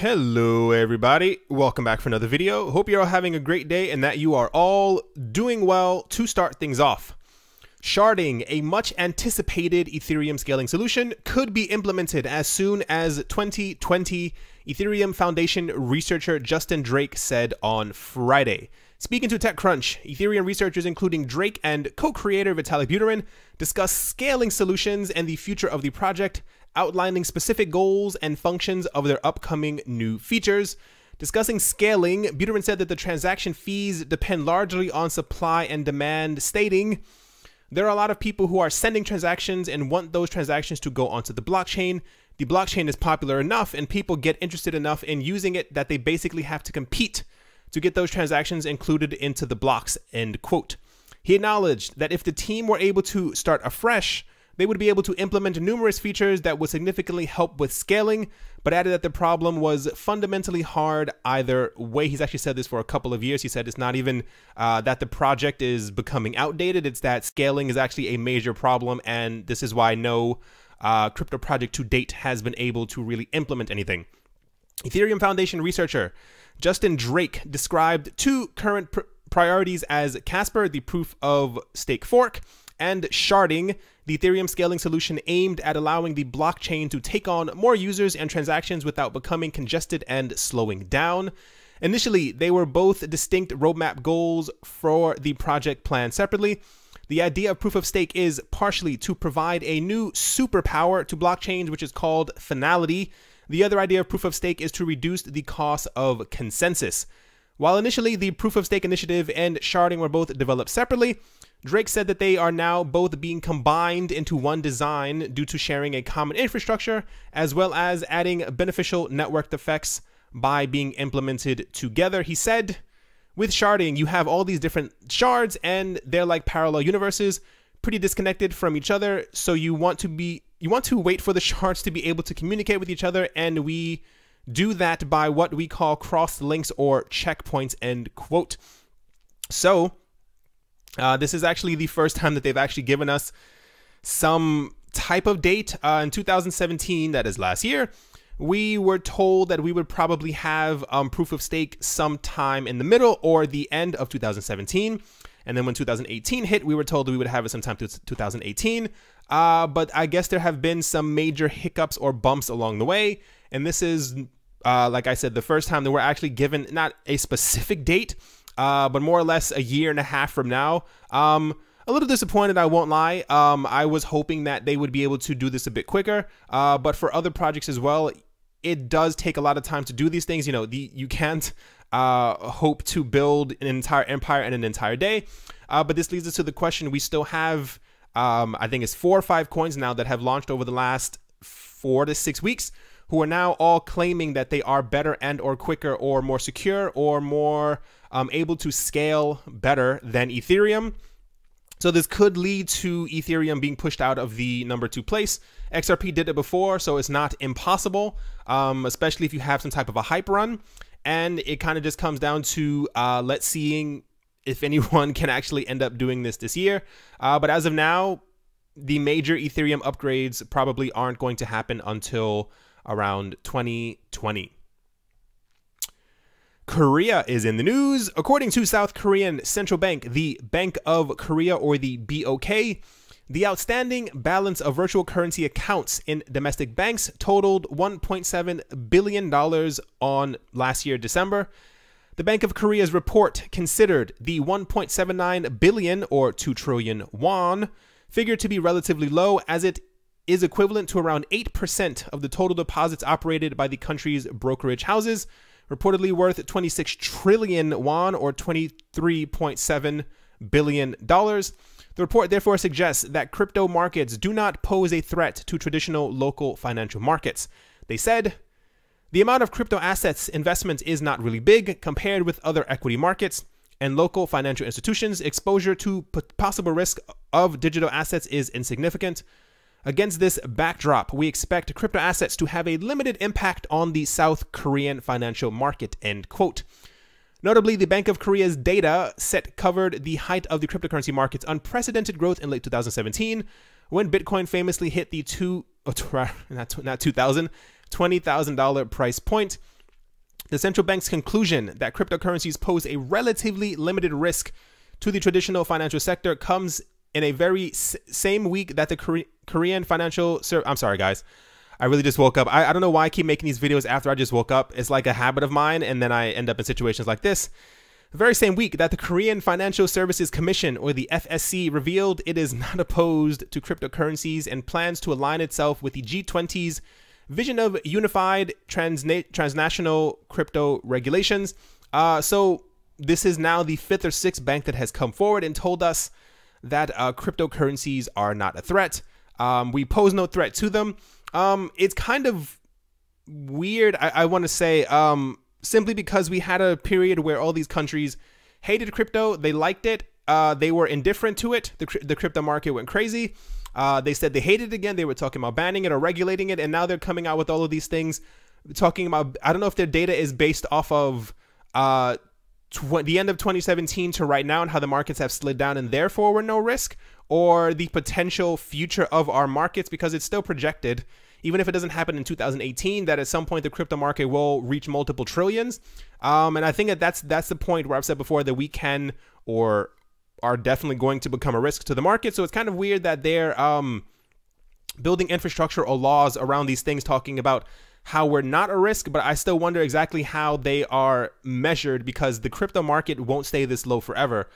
Hello everybody, welcome back for another video. Hope you're all having a great day and that you are all doing well. To start things off, Sharding, a much anticipated Ethereum scaling solution, could be implemented as soon as 2020, Ethereum Foundation researcher Justin Drake said on Friday. Speaking to TechCrunch, Ethereum researchers including Drake and co-creator Vitalik Buterin discussed scaling solutions and the future of the project, outlining specific goals and functions of their upcoming new features. Discussing scaling, Buterin said that the transaction fees depend largely on supply and demand, stating, "There are a lot of people who are sending transactions and want those transactions to go onto the blockchain. The blockchain is popular enough and people get interested enough in using it that they basically have to compete to get those transactions included into the blocks," end quote. He acknowledged that if the team were able to start afresh, they would be able to implement numerous features that would significantly help with scaling, but added that the problem was fundamentally hard either way. He's actually said this for a couple of years. He said it's not even that the project is becoming outdated, it's that scaling is actually a major problem, and this is why no crypto project to date has been able to really implement anything. Ethereum Foundation researcher Justin Drake described two current priorities as Casper, the proof of stake fork, and Sharding, the Ethereum scaling solution aimed at allowing the blockchain to take on more users and transactions without becoming congested and slowing down. Initially, they were both distinct roadmap goals for the project planned separately. The idea of proof of stake is partially to provide a new superpower to blockchains, which is called finality. The other idea of proof of stake is to reduce the cost of consensus. While initially the proof of stake initiative and sharding were both developed separately, Drake said that they are now both being combined into one design due to sharing a common infrastructure, as well as adding beneficial network effects by being implemented together. He said, with sharding, you have all these different shards and they're like parallel universes, pretty disconnected from each other. So you want to wait for the shards to be able to communicate with each other, and we do that by what we call cross links or checkpoints, end quote. So this is actually the first time that they've actually given us some type of date. In 2017, that is last year, we were told that we would probably have proof of stake sometime in the middle or the end of 2017. And then when 2018 hit, we were told that we would have it sometime to 2018. But I guess there have been some major hiccups or bumps along the way. And this is, like I said, the first time that we're actually given not a specific date, but more or less a year and a half from now. A little disappointed, I won't lie. I was hoping that they would be able to do this a bit quicker, but for other projects as well, it does take a lot of time to do these things. You know, you can't hope to build an entire empire in an entire day. But this leads us to the question. We still have, I think it's 4 or 5 coins now that have launched over the last 4 to 6 weeks, who are now all claiming that they are better and or quicker or more secure or more able to scale better than Ethereum. So this could lead to Ethereum being pushed out of the #2 place. XRP did it before, so it's not impossible, especially if you have some type of a hype run. And it kind of just comes down to let's seeing if anyone can actually end up doing this year. But as of now, the major Ethereum upgrades probably aren't going to happen until around 2020. Korea is in the news. According to South Korean Central Bank, the Bank of Korea, or the BOK, the outstanding balance of virtual currency accounts in domestic banks totaled $1.7 billion on last year, December. The Bank of Korea's report considered the 1.79 billion or 2 trillion won figure to be relatively low, as it is equivalent to around 8% of the total deposits operated by the country's brokerage houses, reportedly worth 26 trillion won or $23.7 billion. The report therefore suggests that crypto markets do not pose a threat to traditional local financial markets. They said, the amount of crypto assets investment is not really big compared with other equity markets and local financial institutions. Exposure to possible risk of digital assets is insignificant. Against this backdrop, we expect crypto assets to have a limited impact on the South Korean financial market, end quote. Notably, the Bank of Korea's data set covered the height of the cryptocurrency market's unprecedented growth in late 2017, when Bitcoin famously hit the $20,000 price point. The central bank's conclusion that cryptocurrencies pose a relatively limited risk to the traditional financial sector comes in a very same week that the Korean financial I'm sorry, guys. I really just woke up. I don't know why I keep making these videos after I just woke up. It's like a habit of mine, and then I end up in situations like this. The very same week that the Korean Financial Services Commission, or the FSC, revealed it is not opposed to cryptocurrencies and plans to align itself with the G20's vision of unified transnational crypto regulations. So this is now the 5th or 6th bank that has come forward and told us that cryptocurrencies are not a threat. We pose no threat to them. It's kind of weird, I want to say, simply because we had a period where all these countries hated crypto. They liked it. They were indifferent to it. The crypto market went crazy. They said they hated it again. They were talking about banning it or regulating it. And now they're coming out with all of these things talking about, I don't know if their data is based off of the end of 2017 to right now and how the markets have slid down and therefore were no risk, or the potential future of our markets, because it's still projected, even if it doesn't happen in 2018, that at some point the crypto market will reach multiple trillions. And I think that's the point where I've said before that we can or are definitely going to become a risk to the market. So it's kind of weird that they're building infrastructure or laws around these things talking about how we're not a risk, but I still wonder exactly how they are measured, because the crypto market won't stay this low forever.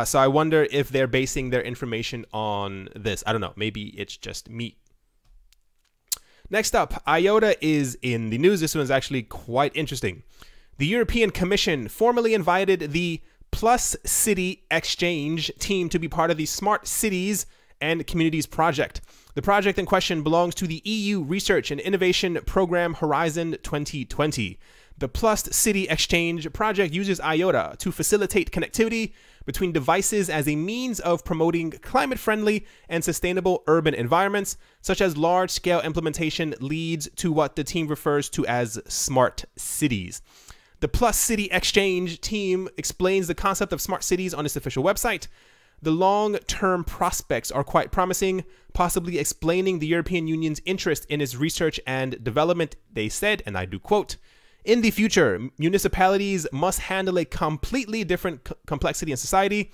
So I wonder if they're basing their information on this. I don't know. Maybe it's just me. Next up, IOTA is in the news. This one is actually quite interesting. The European Commission formally invited the Plus City Exchange team to be part of the Smart Cities and Communities project. The project in question belongs to the EU Research and Innovation Program Horizon 2020. The Plus City Exchange project uses IOTA to facilitate connectivity between devices as a means of promoting climate-friendly and sustainable urban environments, such as large-scale implementation leads to what the team refers to as smart cities. The Plus City Exchange team explains the concept of smart cities on its official website. The long-term prospects are quite promising, possibly explaining the European Union's interest in its research and development. They said, and I do quote, "In the future, municipalities must handle a completely different complexity in society.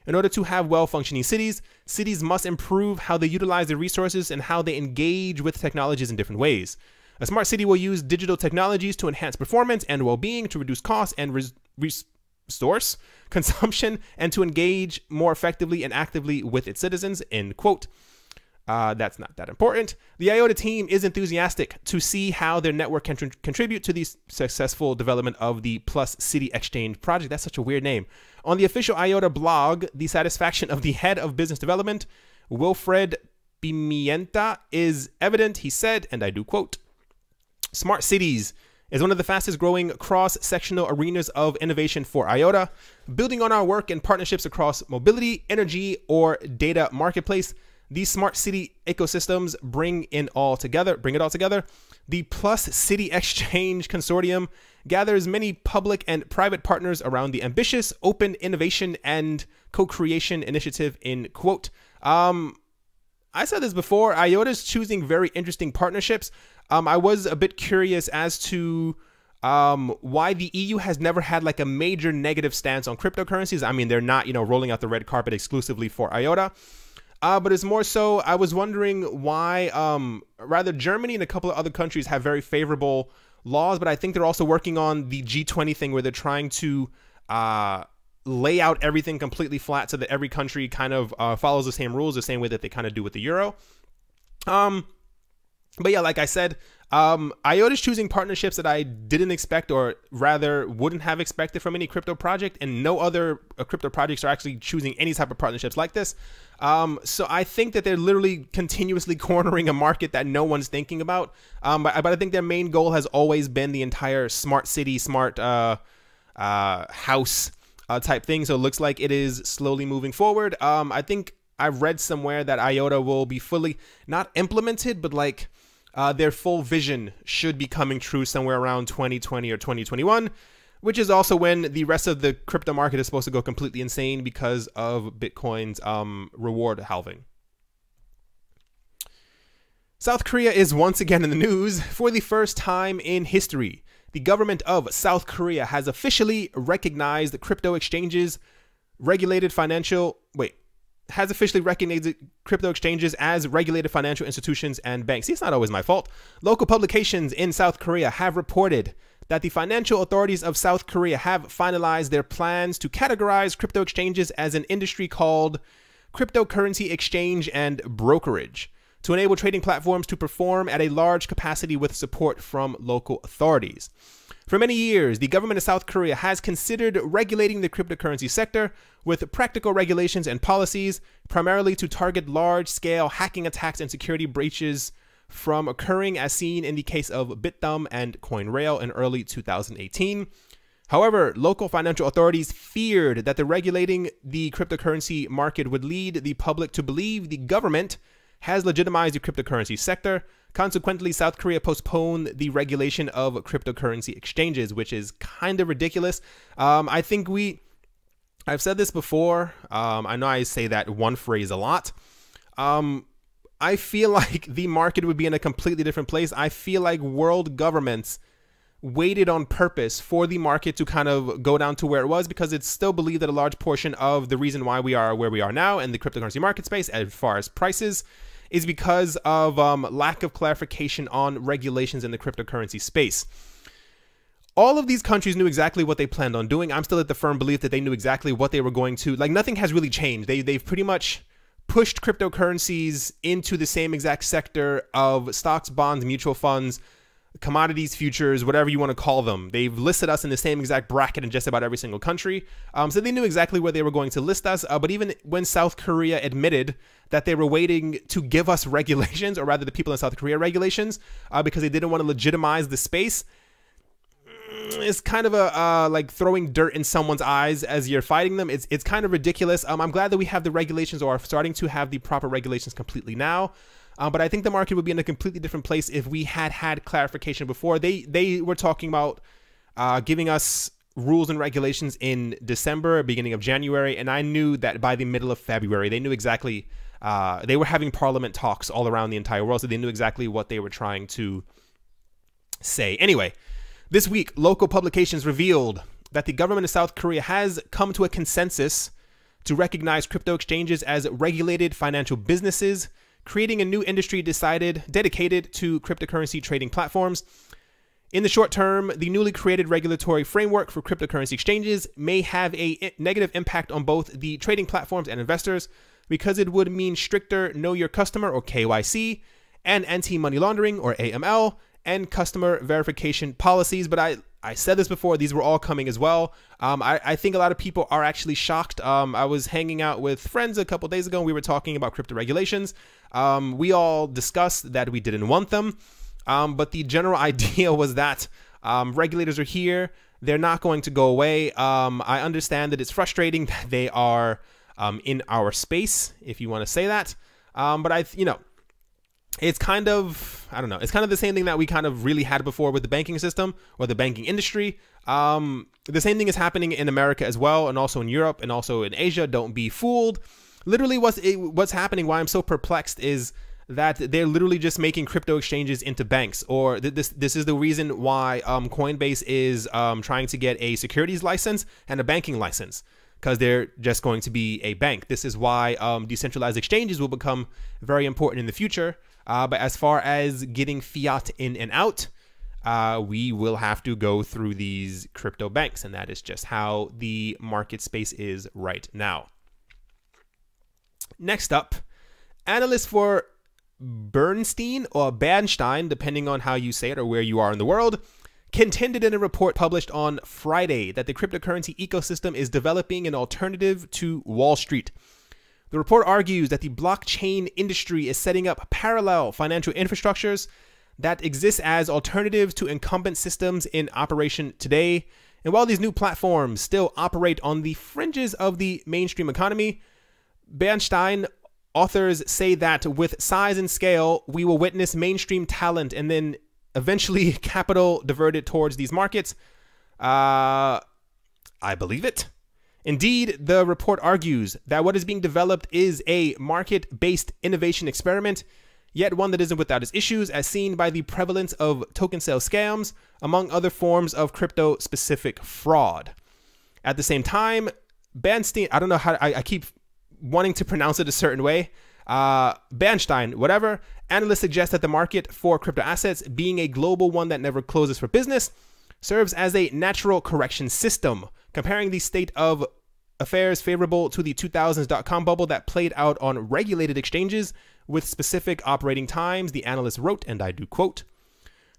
In order to have well-functioning cities, cities must improve how they utilize their resources and how they engage with technologies in different ways. A smart city will use digital technologies to enhance performance and well-being, to reduce costs and resource consumption, and to engage more effectively and actively with its citizens," end quote. That's not that important. The IOTA team is enthusiastic to see how their network can contribute to the successful development of the Plus City Exchange project. That's such a weird name. On the official IOTA blog, the satisfaction of the head of business development, Wilfred Pimienta, is evident. He said, and I do quote, "Smart cities is one of the fastest growing cross-sectional arenas of innovation for IOTA. Building on our work and partnerships across mobility, energy, or data marketplace, these smart city ecosystems bring it all together. The Plus City Exchange Consortium gathers many public and private partners around the ambitious open innovation and co-creation initiative," end quote. I said this before, IOTA is choosing very interesting partnerships. I was a bit curious as to why the EU has never had like a major negative stance on cryptocurrencies. I mean, they're not, rolling out the red carpet exclusively for IOTA. But it's more so, I was wondering why, rather Germany and a couple of other countries have very favorable laws, but I think they're also working on the G20 thing where they're trying to lay out everything completely flat so that every country kind of follows the same rules, the same way that they kind of do with the euro. But yeah, like I said, IOTA is choosing partnerships that I didn't expect, or rather wouldn't have expected from any crypto project, and no other crypto projects are actually choosing any type of partnerships like this. So I think that they're literally continuously cornering a market that no one's thinking about. But I think their main goal has always been the entire smart city, smart house type thing. So it looks like it is slowly moving forward. I think I've read somewhere that IOTA will be fully, not implemented, but like their full vision should be coming true somewhere around 2020 or 2021, which is also when the rest of the crypto market is supposed to go completely insane because of Bitcoin's reward halving. South Korea is once again in the news for the first time in history. The government of South Korea has officially recognized crypto exchanges, has officially recognized crypto exchanges as regulated financial institutions and banks. See, it's not always my fault. Local publications in South Korea have reported that the financial authorities of South Korea have finalized their plans to categorize crypto exchanges as an industry called cryptocurrency exchange and brokerage, to enable trading platforms to perform at a large capacity with support from local authorities. For many years, the government of South Korea has considered regulating the cryptocurrency sector with practical regulations and policies, primarily to target large-scale hacking attacks and security breaches from occurring, as seen in the case of Bitdom and CoinRail in early 2018. However, local financial authorities feared that the regulating the cryptocurrency market would lead the public to believe the government has legitimized the cryptocurrency sector. Consequently, South Korea postponed the regulation of cryptocurrency exchanges, which is kind of ridiculous. I think I've said this before. I know I say that one phrase a lot. I feel like the market would be in a completely different place. I feel like world governments waited on purpose for the market to kind of go down to where it was, because it's still believed that a large portion of the reason why we are where we are now in the cryptocurrency market space, as far as prices, is because of lack of clarification on regulations in the cryptocurrency space. All of these countries knew exactly what they planned on doing. I'm still at the firm belief that they knew exactly what they were going to, like, nothing has really changed. They've pretty much pushed cryptocurrencies into the same exact sector of stocks, bonds, mutual funds, commodities, futures, whatever you want to call them. They've listed us in the same exact bracket in just about every single country. So they knew exactly where they were going to list us. But even when South Korea admitted that they were waiting to give us regulations, or rather the people in South Korea regulations, because they didn't want to legitimize the space, it's kind of a like throwing dirt in someone's eyes as you're fighting them. It's kind of ridiculous. I'm glad that we have the regulations, or are starting to have the proper regulations completely now. But I think the market would be in a completely different place if we had clarification before. They were talking about giving us rules and regulations in December, beginning of January, and I knew that by the middle of February, they knew exactly, they were having parliament talks all around the entire world, so they knew exactly what they were trying to say. Anyway, this week, local publications revealed that the government of South Korea has come to a consensus to recognize crypto exchanges as regulated financial businesses, creating a new industry dedicated to cryptocurrency trading platforms. In the short term, the newly created regulatory framework for cryptocurrency exchanges may have a negative impact on both the trading platforms and investors, because it would mean stricter Know Your Customer, or KYC, and anti-money laundering, or AML, and customer verification policies. But I said this before, these were all coming as well. I think a lot of people are actually shocked. I was hanging out with friends a couple days ago, and we were talking about crypto regulations. We all discussed that we didn't want them, but the general idea was that regulators are here. They're not going to go away. I understand that it's frustrating that they are in our space, if you want to say that. But it's kind of, I don't know, it's kind of the same thing that we kind of really had before with the banking system, or the banking industry. The same thing is happening in America as well, and also in Europe, and also in Asia. Don't be fooled. Literally what's happening, why I'm so perplexed, is that they're literally just making crypto exchanges into banks. Or this is the reason why Coinbase is trying to get a securities license and a banking license, because they're just going to be a bank. This is why decentralized exchanges will become very important in the future. But as far as getting fiat in and out, we will have to go through these crypto banks, and that is just how the market space is right now. Next up, analysts for Bernstein, or Bernstein, depending on how you say it or where you are in the world, contended in a report published on Friday that the cryptocurrency ecosystem is developing an alternative to Wall Street. The report argues that the blockchain industry is setting up parallel financial infrastructures that exist as alternatives to incumbent systems in operation today. And while these new platforms still operate on the fringes of the mainstream economy, Bernstein authors say that with size and scale, we will witness mainstream talent and then eventually capital diverted towards these markets. I believe it. Indeed, the report argues that what is being developed is a market-based innovation experiment yet one that isn't without its issues, as seen by the prevalence of token sale scams, among other forms of crypto-specific fraud. At the same time, Banstein, I don't know how, I keep wanting to pronounce it a certain way, Banstein, whatever, analysts suggest that the market for crypto assets, being a global one that never closes for business, serves as a natural correction system, comparing the state of affairs favorable to the 2000s dot-com bubble that played out on regulated exchanges with specific operating times, the analyst wrote, and I do quote,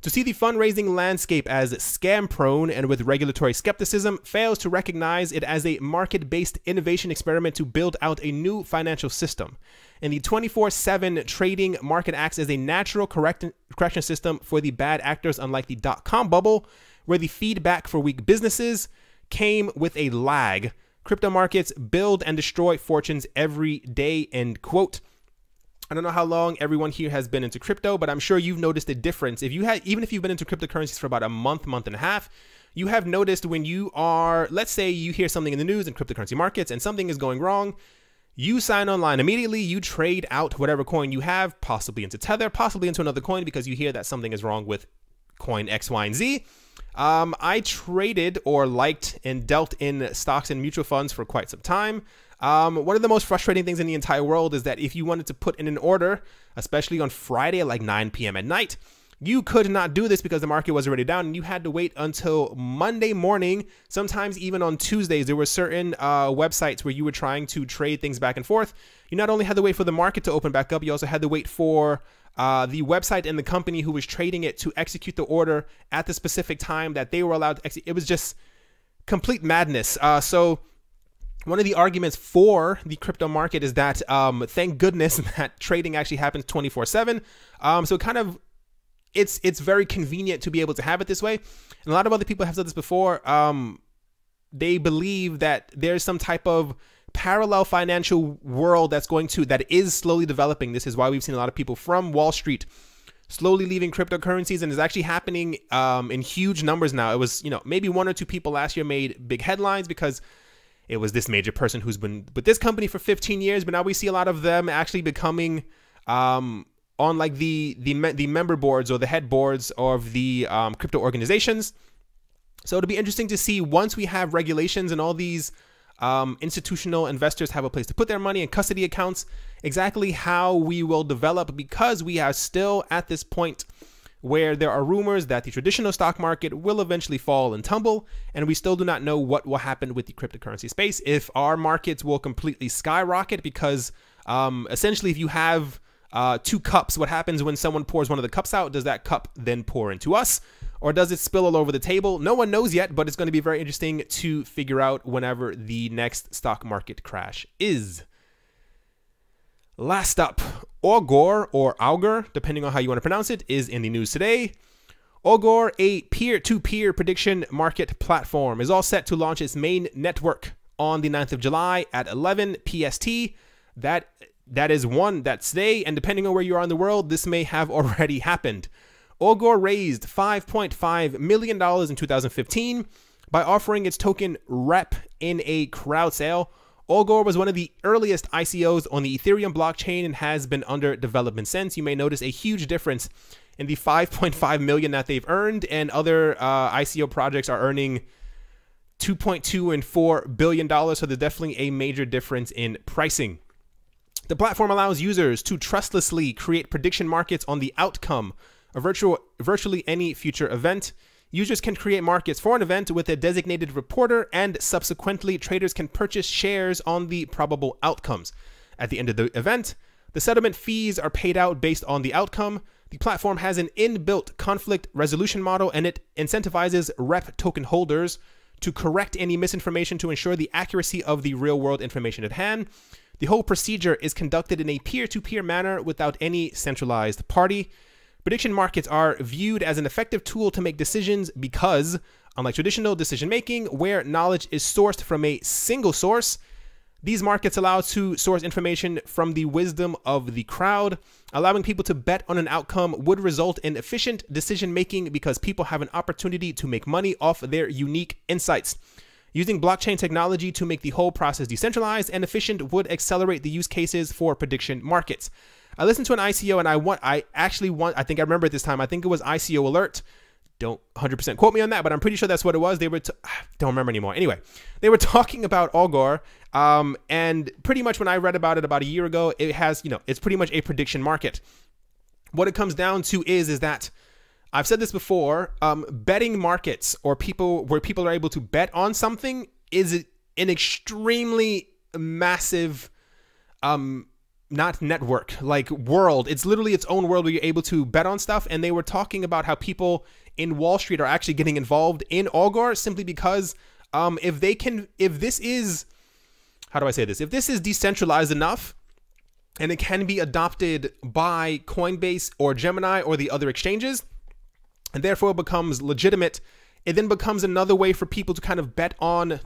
"To see the fundraising landscape as scam-prone and with regulatory skepticism fails to recognize it as a market-based innovation experiment to build out a new financial system. And the 24/7 trading market acts as a natural correction system for the bad actors, unlike the dot-com bubble, where the feedback for weak businesses came with a lag. Crypto markets build and destroy fortunes every day," end quote. I don't know how long everyone here has been into crypto, but I'm sure you've noticed a difference. Even if you've been into cryptocurrencies for about a month and a half, you have noticed when you are, let's say you hear something in the news in cryptocurrency markets and something is going wrong, you sign online immediately, you trade out whatever coin you have, possibly into Tether, possibly into another coin because you hear that something is wrong with coin X, Y, and Z. I traded or liked and dealt in stocks and mutual funds for quite some time. One of the most frustrating things in the entire world is that if you wanted to put in an order, especially on Friday at like 9 p.m. at night, you could not do this because the market was already down and you had to wait until Monday morning. Sometimes even on Tuesdays, there were certain websites where you were trying to trade things back and forth. You not only had to wait for the market to open back up, you also had to wait for the website and the company who was trading it to execute the order at the specific time that they were allowed to execute. It was just complete madness. So one of the arguments for the crypto market is that thank goodness that trading actually happens 24/7. So kind of it's very convenient to be able to have it this way. And a lot of other people have said this before. They believe that there's some type of parallel financial world that is slowly developing. This is why we've seen a lot of people from Wall Street slowly leaving cryptocurrencies, and it's actually happening in huge numbers now. It was, maybe one or two people last year made big headlines because it was this major person who's been with this company for 15 years, but now we see a lot of them actually becoming on like the member boards or the head boards of the crypto organizations. So it'll be interesting to see once we have regulations and all these institutional investors have a place to put their money in custody accounts, exactly how we will develop, because we are still at this point where there are rumors that the traditional stock market will eventually fall and tumble, and we still do not know what will happen with the cryptocurrency space. If our markets will completely skyrocket, because essentially if you have two cups, what happens when someone pours one of the cups out? Does that cup then pour into us? Or does it spill all over the table? No one knows yet, but it's going to be very interesting to figure out whenever the next stock market crash is. Last up, Augur, or Augur, depending on how you want to pronounce it, is in the news today. Augur, a peer-to-peer prediction market platform, is all set to launch its main network on the 9th of July at 11 PST. That is that's today, and depending on where you are in the world, this may have already happened. Augur raised $5.5 million in 2015 by offering its token REP in a crowd sale. Augur was one of the earliest ICOs on the Ethereum blockchain and has been under development since. You may notice a huge difference in the $5.5 million that they've earned, and other ICO projects are earning $2.2 and $4 billion, so there's definitely a major difference in pricing. The platform allows users to trustlessly create prediction markets on the outcome of virtually any future event. Users can create markets for an event with a designated reporter, and subsequently traders can purchase shares on the probable outcomes. At the end of the event, the settlement fees are paid out based on the outcome. The platform has an inbuilt conflict resolution model, and it incentivizes REP token holders to correct any misinformation to ensure the accuracy of the real-world information at hand. The whole procedure is conducted in a peer-to-peer manner without any centralized party. Prediction markets are viewed as an effective tool to make decisions because, unlike traditional decision-making, where knowledge is sourced from a single source, these markets allow to source information from the wisdom of the crowd. Allowing people to bet on an outcome would result in efficient decision-making because people have an opportunity to make money off their unique insights. Using blockchain technology to make the whole process decentralized and efficient would accelerate the use cases for prediction markets. I listened to an ICO and I think I remember at this time, I think it was ICO Alert. Don't 100% quote me on that, but I'm pretty sure that's what it was. They were, don't remember anymore. Anyway, they were talking about Augur, and pretty much when I read about it about a year ago, it has, it's pretty much a prediction market. What it comes down to is that I've said this before, betting markets or where people are able to bet on something is an extremely massive, not network, like world. It's literally its own world where you're able to bet on stuff. And they were talking about how people in Wall Street are actually getting involved in Augur simply because if this is decentralized enough and it can be adopted by Coinbase or Gemini or the other exchanges, and therefore it becomes legitimate, it then becomes another way for people to kind of bet on,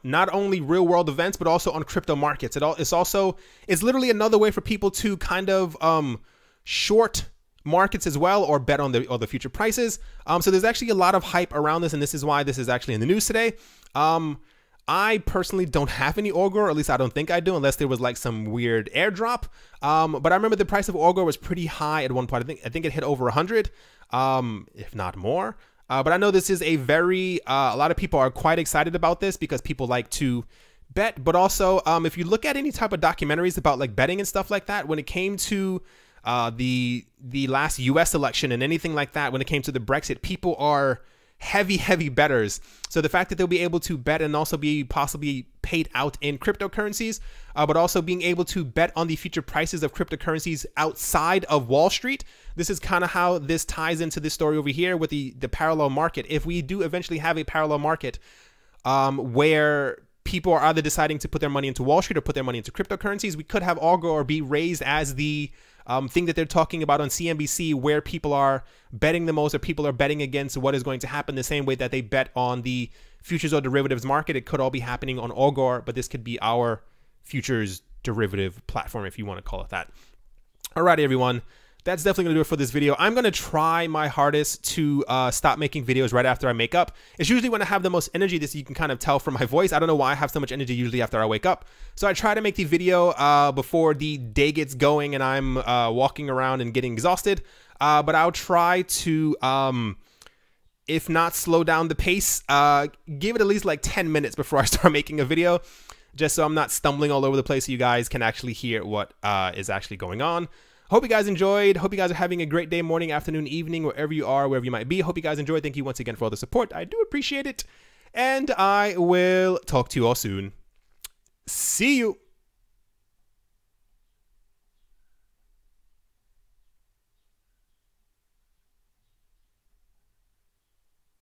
not only real world events, but also on crypto markets. It's literally another way for people to kind of short markets as well, or bet on the future prices. So there's actually a lot of hype around this, and this is why this is actually in the news today. I personally don't have any Augur, or at least I don't think I do, unless there was like some weird airdrop. But I remember the price of Augur was pretty high at one point. I think it hit over 100, if not more. But I know this is a lot of people are quite excited about this because people like to bet. But also, if you look at any type of documentaries about like betting and stuff like that, when it came to the last US election and anything like that, when it came to the Brexit, people are heavy bettors. So the fact that they'll be able to bet and also be possibly paid out in cryptocurrencies, but also being able to bet on the future prices of cryptocurrencies outside of Wall Street. This is kind of how this ties into this story over here with the parallel market. If we do eventually have a parallel market where people are either deciding to put their money into Wall Street or put their money into cryptocurrencies, we could have Augur be raised as the thing that they're talking about on CNBC, where people are betting the most, or people are betting against what is going to happen, the same way that they bet on the futures or derivatives market. It could all be happening on Augur, but this could be our futures derivative platform, if you want to call it that. All right, everyone. That's definitely going to do it for this video. I'm going to try my hardest to stop making videos right after I make up. It's usually when I have the most energy. This you can kind of tell from my voice. I don't know why I have so much energy usually after I wake up. So I try to make the video before the day gets going and I'm walking around and getting exhausted. But I'll try to, if not slow down the pace, give it at least like 10 minutes before I start making a video, just so I'm not stumbling all over the place so you guys can actually hear what is actually going on. Hope you guys enjoyed. Hope you guys are having a great day, morning, afternoon, evening, wherever you are, wherever you might be. Hope you guys enjoyed. Thank you once again for all the support. I do appreciate it. And I will talk to you all soon. See you.